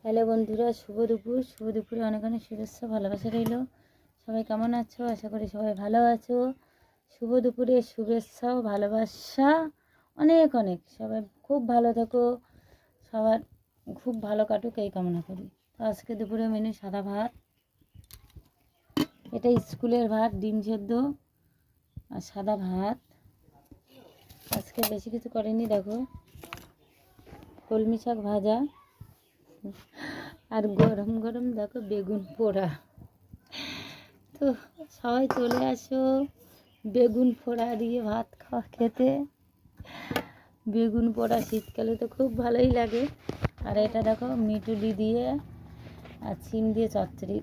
Hello বন্ধুরা, শুভ দুপুরে অনেক অনেক শুভেচ্ছা ভালোবাসা রইল। সবাই কেমন আছো? আশা করি সবাই ভালো আছো। শুভ দুপুরে শুভেচ্ছা ও ভালোবাসা অনেক অনেক। সবাই খুব ভালো থাকো, সবার খুব ভালো কাটুক এই কামনা করি। তো আজকে দুপুরে মেনু সাদা ভাত, এটা স্কুলের ভাত, ডিম সেদ্ধ আর সাদা ভাত। আজকে বেশি কিছু করেনি, দেখো কলমি শাক ভাজা আর গরম গরম দেখো বেগুন পোড়া। তো সবাই চলে আসো বেগুন পোড়া দিয়ে ভাত খাওয়া খেতে। বেগুন পোড়া শীতকালে তো খুব ভালোই লাগে। আর এটা দেখো মিটুলি দিয়ে আর সিম দিয়ে চচ্চড়ি।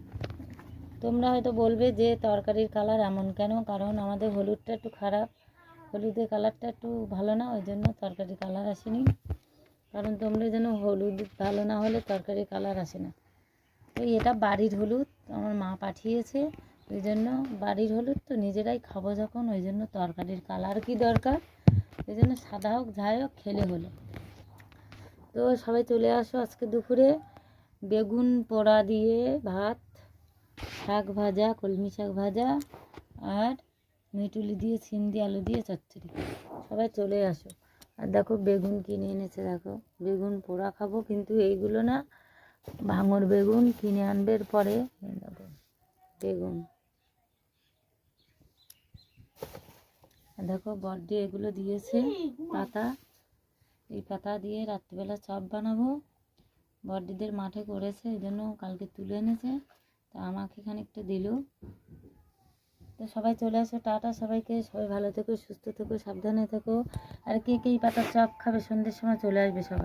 তোমরা হয়তো বলবে যে তরকারির কালার এমন কেন, কারণ আমাদের হলুদটা একটু খারাপ, হলুদের কালারটা একটু ভালো না, ওই জন্য তরকারির কালার আসেনি। কারণ তোমরা যেন হলুদ ভালো না হলে তরকারির কালার আসে না। তো এটা বাড়ির হলুদ, আমার মা পাঠিয়েছে, ওই জন্য বাড়ির হলুদ তো নিজেরাই খাবো যখন, ওই জন্য তরকারির কালার কি দরকার, ওই জন্য সাদা হোক যাই হোক খেলে হলো। তো সবাই চলে আসো আজকে দুপুরে বেগুন পোড়া দিয়ে ভাত, শাক ভাজা, কলমি শাক ভাজা আর মিটুলি দিয়ে সিম দিয়ে আলু দিয়ে চচ্চড়ি। সবাই চলে আসো। আর দেখো বেগুন কিনে এনেছে, দেখো বেগুন পোড়া খাবো, কিন্তু এইগুলো না, ভাঙর বেগুন কিনে আনবে পরে। দেখো বেগুন, দেখো বড়দি এগুলো দিয়েছে পাতা, এই পাতা দিয়ে রাত্রিবেলা চপ বানাবো। বড়দিদের মাঠে করেছে, এই জন্য কালকে তুলে এনেছে, তা আমাকে খানিকটা দিল। তো সবাই চলে আসো, টাটা সবাইকে। সবাই ভালো থেকো, সুস্থ থেকো, সাবধানে থেকো। আর কে কে এই পাতার চপ খাবে সন্ধ্যের সময় চলে আসবে সবাই।